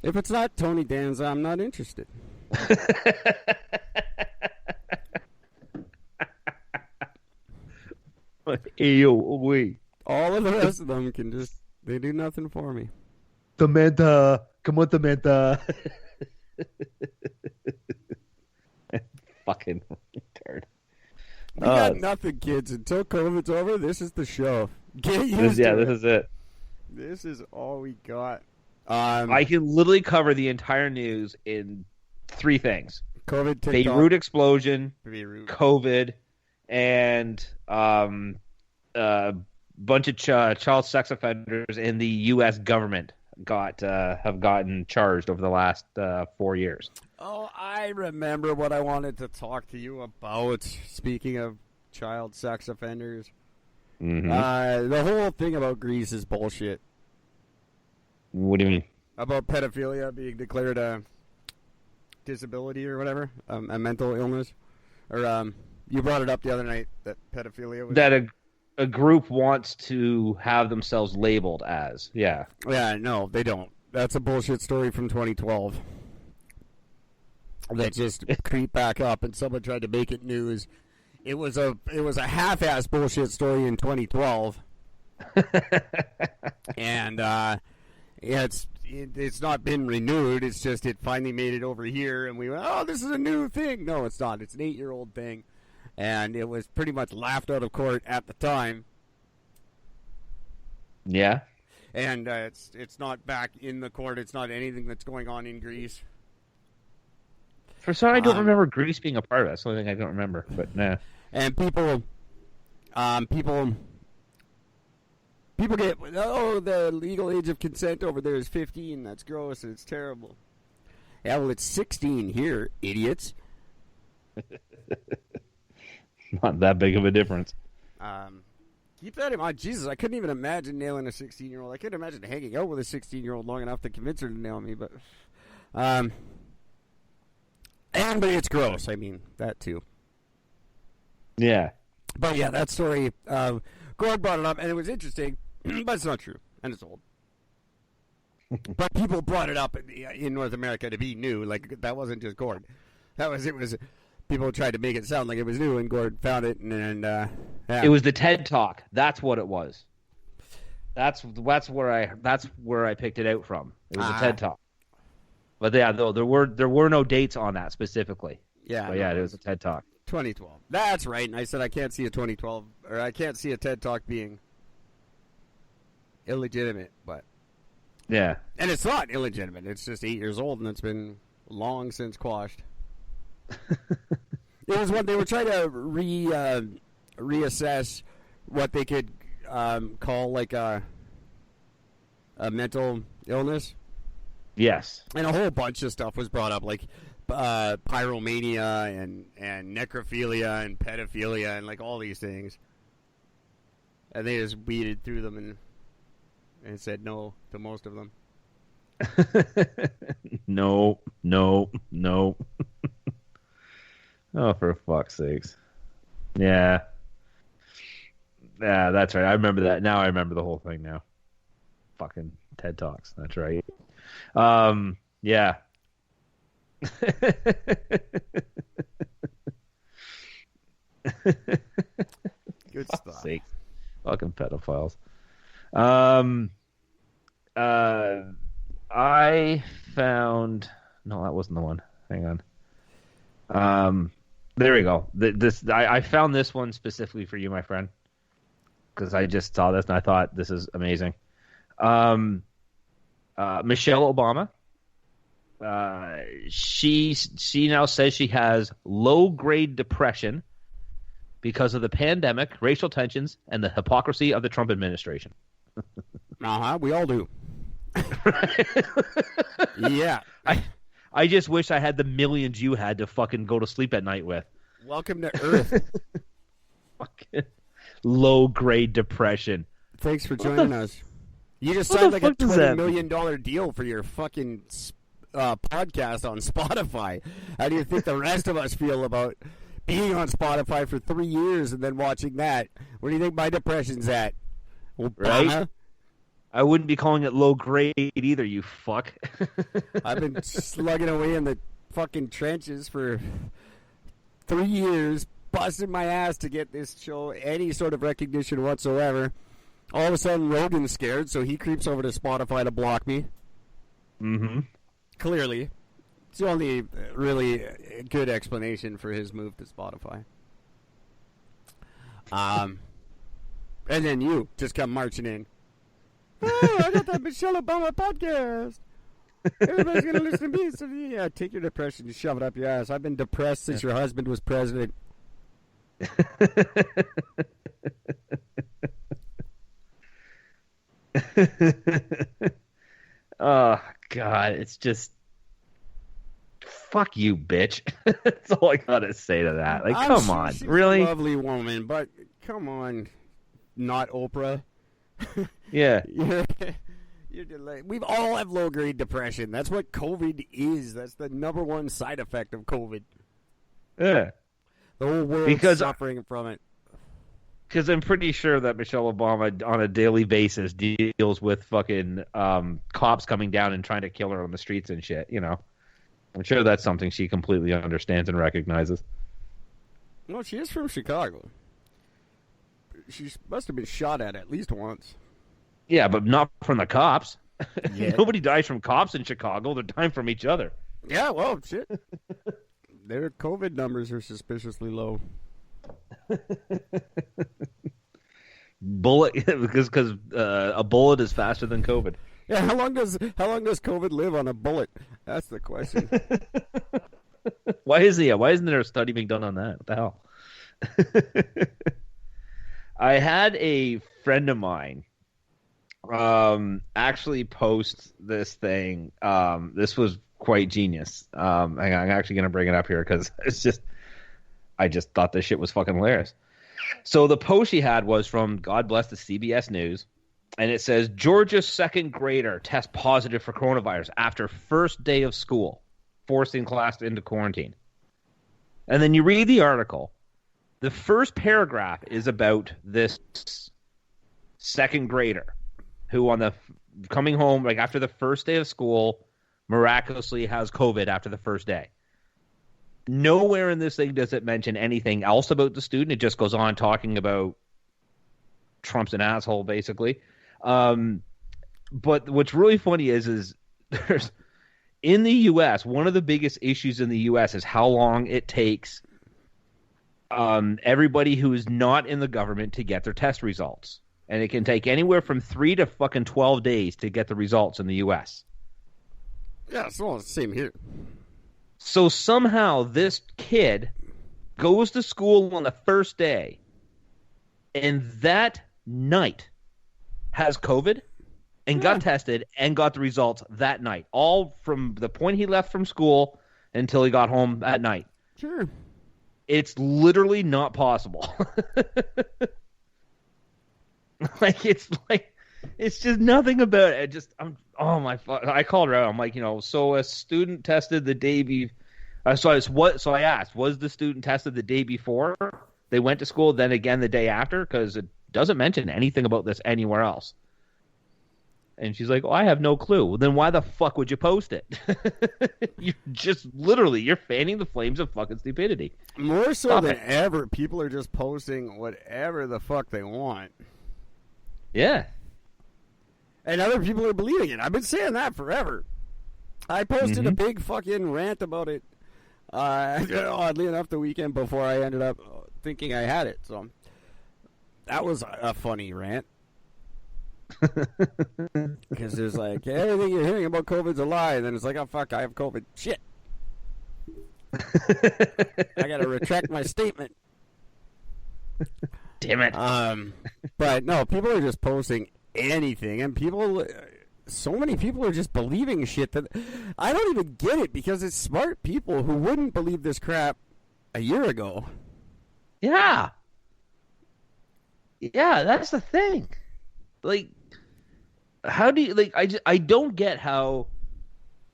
If it's not Tony Danza, I'm not interested. Ayo, All of the rest of them can just, they do nothing for me. Samantha, come on, Samantha. Fucking retard. We got nothing, kids. Until COVID's over, this is the show. Get used to it. This is it. This is all we got. I can literally cover the entire news in 3 things. COVID, TikTok. Beirut explosion, COVID, and bunch of child sex offenders in the U.S. government have gotten charged over the last 4 years. Oh, I remember what I wanted to talk to you about. Speaking of child sex offenders, the whole thing about Greece is bullshit. What do you mean? About pedophilia being declared a disability or whatever, a mental illness, or you brought it up the other night that pedophilia was that a group wants to have themselves labeled as. Yeah. Yeah, no, they don't. That's a bullshit story from 2012. That just creeped back up, and someone tried to make it news. It was a half-ass bullshit story in 2012, and it's not been renewed. It's just it finally made it over here, and we went, oh, this is a new thing. No, it's not. It's an 8-year-old thing, and it was pretty much laughed out of court at the time. Yeah, and it's not back in the court. It's not anything that's going on in Greece. For some, I don't remember Greece being a part of it. That's the only thing I don't remember. But nah. And people get, oh, the legal age of consent over there is 15. That's gross. It's terrible. Yeah, well, it's 16 here, idiots. Not that big of a difference. Keep that in mind. Jesus, I couldn't even imagine nailing a 16-year-old. I couldn't imagine hanging out with a 16-year-old long enough to convince her to nail me. But, but it's gross. I mean, that too. Yeah. But yeah, that story, Gord brought it up, and it was interesting, but it's not true, and it's old. But people brought it up in North America to be new. Like, that wasn't just Gord. It was people tried to make it sound like it was new, and Gord found it, and yeah. It was the TED Talk. That's what it was. That's where I picked it out from. It was a TED Talk. But yeah, though there were no dates on that specifically. Yeah. But yeah, it was a TED Talk. 2012. That's right. And I said I can't see a 2012, or I can't see a TED Talk being illegitimate, but yeah. And it's not illegitimate. It's just 8 years old, and it's been long since quashed. It was when they were trying to reassess what they could call like a mental illness. Yes. And a whole bunch of stuff was brought up, like pyromania and necrophilia and pedophilia and like all these things. And they just weeded through them and said no to most of them. No. Oh, for fuck's sakes. Yeah. Yeah, that's right. I remember that. Now I remember the whole thing now. Fucking TED Talks. That's right. Yeah. Good stuff. Sake. Fucking pedophiles. I found... No, that wasn't the one. Hang on. There we go. I found this one specifically for you, my friend, because I just saw this and I thought this is amazing. Michelle Obama. She now says she has low-grade depression because of the pandemic, racial tensions, and the hypocrisy of the Trump administration. We all do. Yeah. I just wish I had the millions you had to fucking go to sleep at night with. Welcome to Earth. Fucking low-grade depression. Thanks for joining us. You just signed like a $20 million deal for your fucking podcast on Spotify. How do you think the rest of us feel about being on Spotify for 3 years and then watching that? Where do you think my depression's at? Obama? Right? I wouldn't be calling it low grade either, you fuck. I've been slugging away in the fucking trenches for 3 years, busting my ass to get this show any sort of recognition whatsoever. All of a sudden, Rogan's scared, so he creeps over to Spotify to block me. Mm-hmm. Clearly. It's the only really good explanation for his move to Spotify. And then you just come marching in. Oh, I got that Michelle Obama podcast. Everybody's going to listen to me. So, yeah, take your depression and shove it up your ass. I've been depressed since your husband was president. Oh, God. It's just... Fuck you, bitch. That's all I got to say to that. Like, come on. She's Really? a lovely woman, but come on. Not Oprah. Yeah. You're delayed. We've all have low-grade depression. That's what COVID is. That's the number one side effect of COVID. Yeah. The whole world's suffering from it. Because I'm pretty sure that Michelle Obama, on a daily basis, deals with fucking cops coming down and trying to kill her on the streets and shit, you know. I'm sure that's something she completely understands and recognizes. No, she is from Chicago. She must have been shot at least once. Yeah, but not from the cops. Yeah. Nobody dies from cops in Chicago. They're dying from each other. Yeah, well, shit. Their COVID numbers are suspiciously low. Bullet, because a bullet is faster than COVID. Yeah, how long does COVID live on a bullet? That's the question. Why isn't there a study being done on that? What the hell? I had a friend of mine actually post this thing. This was quite genius. I'm actually going to bring it up here because I just thought this shit was fucking hilarious. So the post she had was from, God bless, the CBS News. And it says, Georgia's second grader tests positive for coronavirus after first day of school, forcing class into quarantine. And then you read the article. The first paragraph is about this second grader who coming home, like after the first day of school, miraculously has COVID after the first day. Nowhere in this thing does it mention anything else about the student. It just goes on talking about Trump's an asshole, basically. But what's really funny is there's in the U.S., one of the biggest issues in the U.S. is how long it takes everybody who is not in the government to get their test results. And it can take anywhere from 3 to fucking 12 days to get the results in the U.S. Yeah, it's all the same here. So somehow this kid goes to school on the first day, and that night has COVID and got tested and got the results that night. All from the point he left from school until he got home at night. Sure. It's literally not possible. It's just nothing about it. I called her out. I'm like, so a student tested the day before. So I asked, was the student tested the day before they went to school, then again the day after? Because it doesn't mention anything about this anywhere else. And she's like, oh, I have no clue. Well, then why the fuck would you post it? You're fanning the flames of fucking stupidity. More so than ever, people are just posting whatever the fuck they want. Yeah. And other people are believing it. I've been saying that forever. I posted a big fucking rant about it, oddly enough, the weekend before I ended up thinking I had it. So that was a funny rant. Because there's like, everything you're hearing about COVID's a lie. And then it's like, oh, fuck, I have COVID. Shit. I got to retract my statement. Damn it. But no, people are just posting anything. And so many people are just believing shit that I don't even get it, because it's smart people who wouldn't believe this crap a year ago. Yeah. Yeah, that's the thing. Like, how do you, I don't get how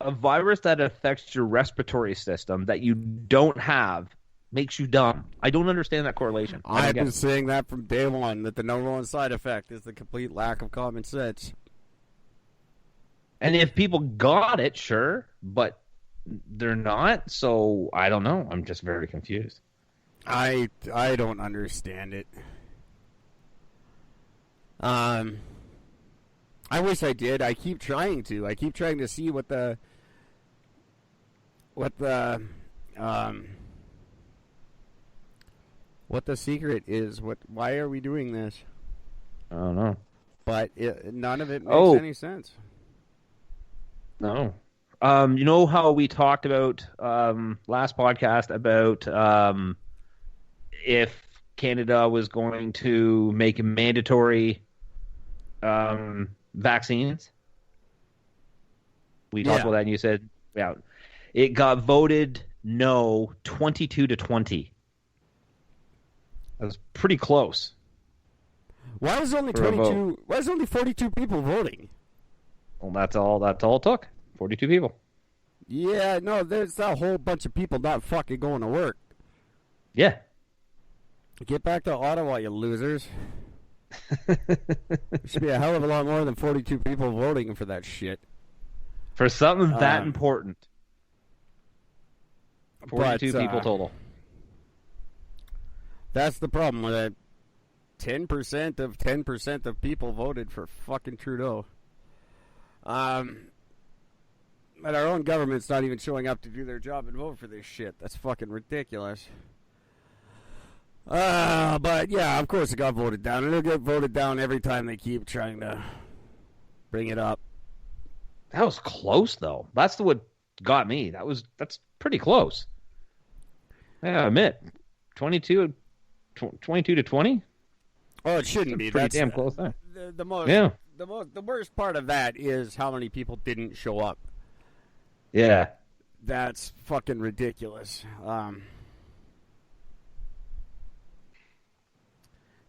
a virus that affects your respiratory system that you don't have makes you dumb. I don't understand that correlation. I've been saying that from day one, that the number one side effect is the complete lack of common sense. And if people got it, sure, but they're not. So I don't know. I'm just very confused. I don't understand it. I wish I did. I keep trying to. I keep trying to see what the secret is. Why are we doing this? I don't know. But none of it makes any sense. No. You know how we talked about last podcast about if Canada was going to make mandatory vaccines? We talked about that, and you said, yeah, it got voted no 22-20. That was pretty close. Why was only 22? Why is only 42 people voting? Well, that's all it took. 42 people. Yeah, no, there's a whole bunch of people not fucking going to work. Yeah. Get back to Ottawa, you losers. There should be a hell of a lot more than 42 people voting for that shit. For something that important. 42 people total. That's the problem with it. 10% of people voted for fucking Trudeau. But our own government's not even showing up to do their job and vote for this shit. That's fucking ridiculous. But yeah, of course it got voted down. And it'll get voted down every time they keep trying to bring it up. That was close, though. That's what got me. That's pretty close. Yeah, I admit. 22 to 20? Oh, it shouldn't be. Pretty damn close there. The worst part of that is how many people didn't show up. Yeah. That's fucking ridiculous.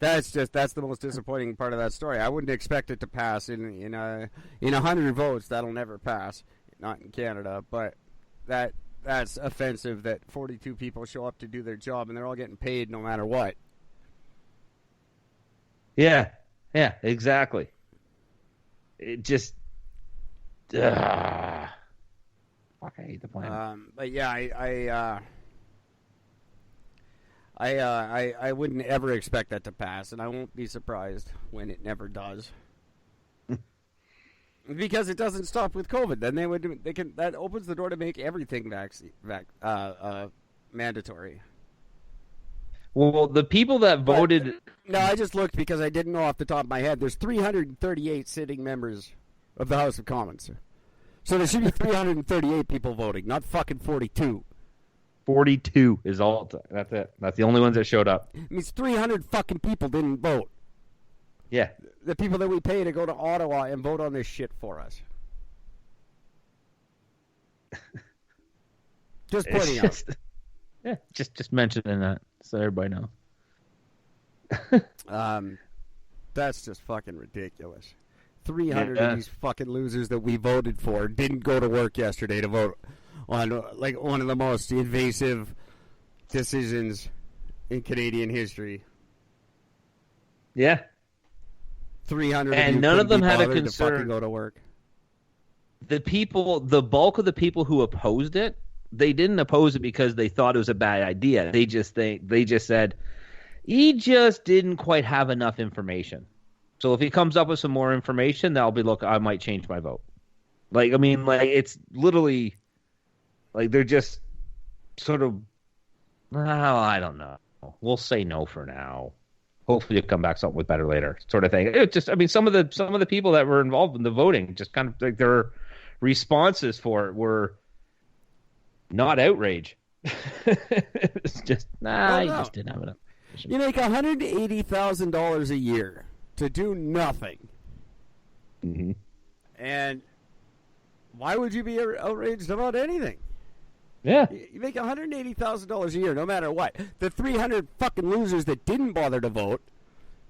That's the most disappointing part of that story. I wouldn't expect it to pass in 100 votes. That'll never pass, not in Canada. But that's offensive that 42 people show up to do their job and they're all getting paid no matter what. Yeah, exactly. It just, fuck, I hate the plan. But yeah, I wouldn't ever expect that to pass, and I won't be surprised when it never does. Because it doesn't stop with COVID. Then that opens the door to make everything mandatory. Well, the people that voted... No, I just looked because I didn't know off the top of my head. There's 338 sitting members of the House of Commons. So there should be 338 people voting, not fucking 42. 42 is all. That's it. That's the only ones that showed up. It means 300 fucking people didn't vote. Yeah. The people that we pay to go to Ottawa and vote on this shit for us. Just pointing out. Yeah, just mentioning that so everybody knows. That's just fucking ridiculous. 300 of these fucking losers that we voted for didn't go to work yesterday to vote on like one of the most invasive decisions in Canadian history. Yeah. 300 and none of them had a concern to fucking go to work. The bulk of the people who opposed it, they didn't oppose it because they thought it was a bad idea. They just said he just didn't quite have enough information. So if he comes up with some more information, that'll be, look, I might change my vote. Like, I mean, like, it's literally like they're just sort of, well, I don't know. We'll say no for now. Hopefully you'll come back something with better later, sort of thing. It just, I mean, some of the people that were involved in the voting, just kind of like their responses for it were not outrage. It's just, you just didn't have enough. You make $180,000 a year to do nothing. Mm-hmm. And why would you be outraged about anything? Yeah. You make $180,000 a year no matter what. The 300 fucking losers that didn't bother to vote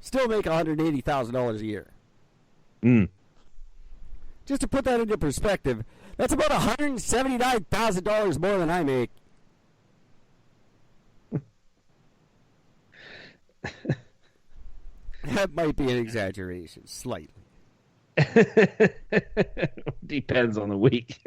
still make $180,000 a year. Mm. Just to put that into perspective, that's about $179,000 more than I make. That might be an exaggeration, slightly. Depends on the week.